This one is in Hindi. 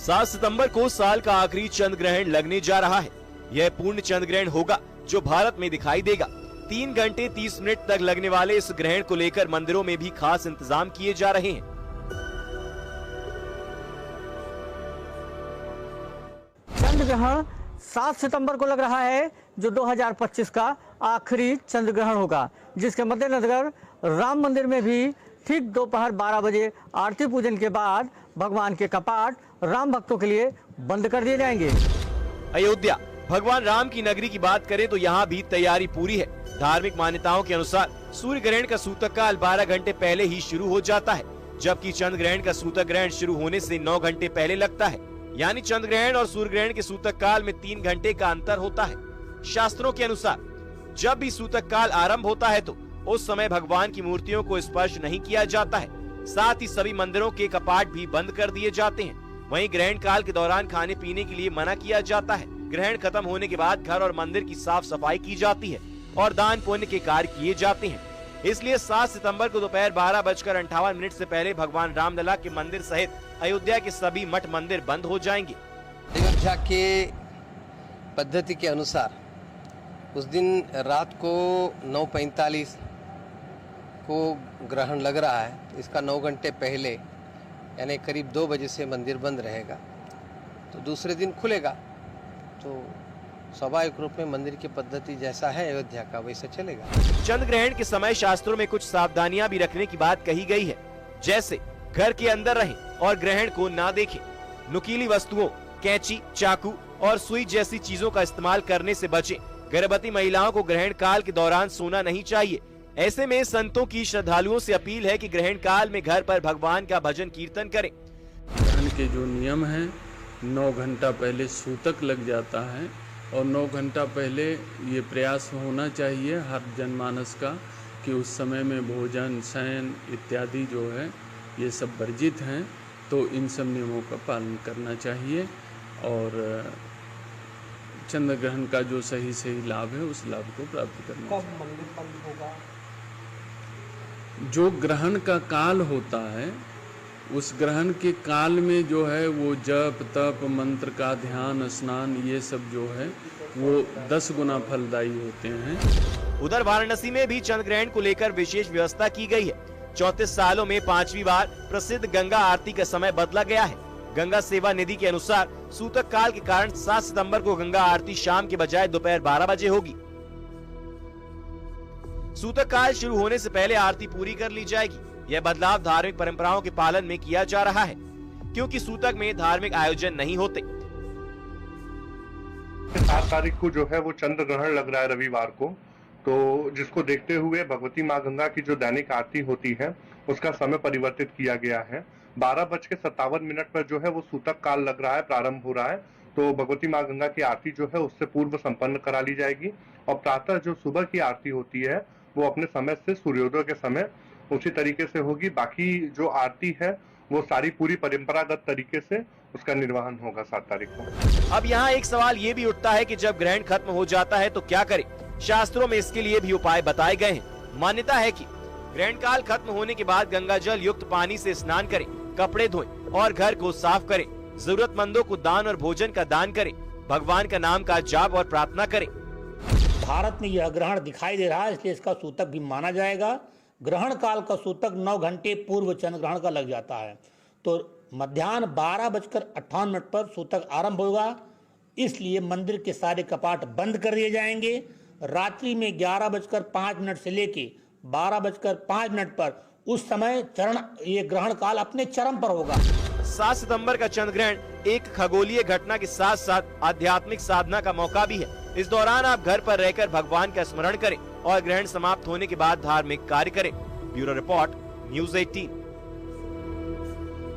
7 सितंबर को साल का आखिरी चंद्र ग्रहण लगने जा रहा है। यह पूर्ण चंद्र ग्रहण होगा जो भारत में दिखाई देगा। 3 घंटे 30 मिनट तक लगने वाले इस ग्रहण को लेकर मंदिरों में भी खास इंतजाम किए जा रहे हैं। चंद्र ग्रहण 7 सितंबर को लग रहा है, जो 2025 का आखिरी चंद्र ग्रहण होगा, जिसके मद्देनजर राम मंदिर में भी ठीक दोपहर 12 बजे आरती पूजन के बाद भगवान के कपाट राम भक्तों के लिए बंद कर दिए जाएंगे। अयोध्या भगवान राम की नगरी की बात करें तो यहाँ भी तैयारी पूरी है। धार्मिक मान्यताओं के अनुसार सूर्य ग्रहण का सूतक काल 12 घंटे पहले ही शुरू हो जाता है, जबकि चंद्र ग्रहण का सूतक ग्रहण शुरू होने से 9 घंटे पहले लगता है। यानी चंद्र ग्रहण और सूर्य ग्रहण के सूतक काल में 3 घंटे का अंतर होता है। शास्त्रों के अनुसार जब भी सूतक काल आरंभ होता है तो उस समय भगवान की मूर्तियों को स्पर्श नहीं किया जाता है। साथ ही सभी मंदिरों के कपाट भी बंद कर दिए जाते हैं। वहीं ग्रहण काल के दौरान खाने पीने के लिए मना किया जाता है। ग्रहण खत्म होने के बाद घर और मंदिर की साफ सफाई की जाती है और दान पुण्य के कार्य किए जाते हैं। इसलिए 7 सितंबर को दोपहर 12:58 से पहले भगवान रामलला के मंदिर सहित अयोध्या के सभी मठ मंदिर बंद हो जाएंगे। अयोध्या के पद्धति के अनुसार उस दिन रात को 9:45 को ग्रहण लग रहा है। इसका 9 घंटे पहले यानी करीब 2 बजे से मंदिर बंद रहेगा, तो दूसरे दिन खुलेगा। तो स्वाभाविक रूप में मंदिर की पद्धति जैसा है अयोध्या का वैसा चलेगा। चंद्र ग्रहण के समय शास्त्रों में कुछ सावधानियां भी रखने की बात कही गई है, जैसे घर के अंदर रहें और ग्रहण को ना देखें। नुकीली वस्तुओं, कैंची, चाकू और सुई जैसी चीजों का इस्तेमाल करने से बचें। गर्भवती महिलाओं को ग्रहण काल के दौरान सोना नहीं चाहिए। ऐसे में संतों की श्रद्धालुओं से अपील है कि ग्रहण काल में घर पर भगवान का भजन कीर्तन करें। ग्रहण के जो नियम है, 9 घंटा पहले सूतक लग जाता है और 9 घंटा पहले ये प्रयास होना चाहिए हर जनमानस का कि उस समय में भोजन, शयन इत्यादि जो है ये सब वर्जित हैं। तो इन सब नियमों का पालन करना चाहिए और चंद्र ग्रहण का जो सही लाभ है उस लाभ को प्राप्त करना चाहिए। कब मंदिर बंद होगा? जो ग्रहण का काल होता है उस ग्रहण के काल में जो है वो जप, तप, मंत्र का ध्यान, स्नान ये सब जो है वो 10 गुना फलदायी होते हैं। उधर वाराणसी में भी चंद्र ग्रहण को लेकर विशेष व्यवस्था की गई है। 34 सालों में 5वीं बार प्रसिद्ध गंगा आरती का समय बदला गया है। गंगा सेवा निधि के अनुसार सूतक काल के कारण 7 सितंबर को गंगा आरती शाम के बजाय दोपहर 12 बजे होगी। सूतक काल शुरू होने से पहले आरती पूरी कर ली जाएगी। यह बदलाव धार्मिक परंपराओं के पालन में किया जा रहा है, क्योंकि सूतक में धार्मिक आयोजन नहीं होते। 7 तारीख को जो है वो चंद्र ग्रहण लग रहा है रविवार को, तो जिसको देखते हुए भगवती माँ गंगा की जो दैनिक आरती होती है उसका समय परिवर्तित किया गया है। 12:57 पर जो है वो सूतक काल लग रहा है, प्रारंभ हो रहा है। तो भगवती माँ गंगा की आरती जो है उससे पूर्व संपन्न करा ली जाएगी और प्रातः जो सुबह की आरती होती है वो अपने समय से सूर्योदय के समय उसी तरीके से होगी। बाकी जो आरती है वो सारी पूरी परंपरागत तरीके से उसका निर्वहन होगा 7 तारीख को। अब यहाँ एक सवाल ये भी उठता है कि जब ग्रहण खत्म हो जाता है तो क्या करें? शास्त्रों में इसके लिए भी उपाय बताए गए हैं। मान्यता है कि ग्रहण काल खत्म होने के बाद गंगा जल युक्त पानी से स्नान करें, कपड़े धोएं और घर को साफ करें। जरूरतमंदों को दान और भोजन का दान करें। भगवान का नाम का जाप और प्रार्थना करें। भारत में यह ग्रहण दिखाई दे रहा है, इसलिए इसका सूतक भी माना जाएगा। ग्रहण काल का सूतक 9 घंटे पूर्व चंद्र ग्रहण का लग जाता है, तो मध्याह्न 12:58 पर सूतक आरंभ होगा। इसलिए मंदिर के सारे कपाट बंद कर दिए जाएंगे। रात्रि में 11:05 से लेके 12:05 पर उस समय ये ग्रहण काल अपने चरम पर होगा। 7 सितंबर का चंद्र ग्रहण एक खगोलीय घटना के साथ साथ आध्यात्मिक साधना का मौका भी है। इस दौरान आप घर पर रहकर भगवान का स्मरण करें और ग्रहण समाप्त होने के बाद धार्मिक कार्य करें। Bureau report, news 18।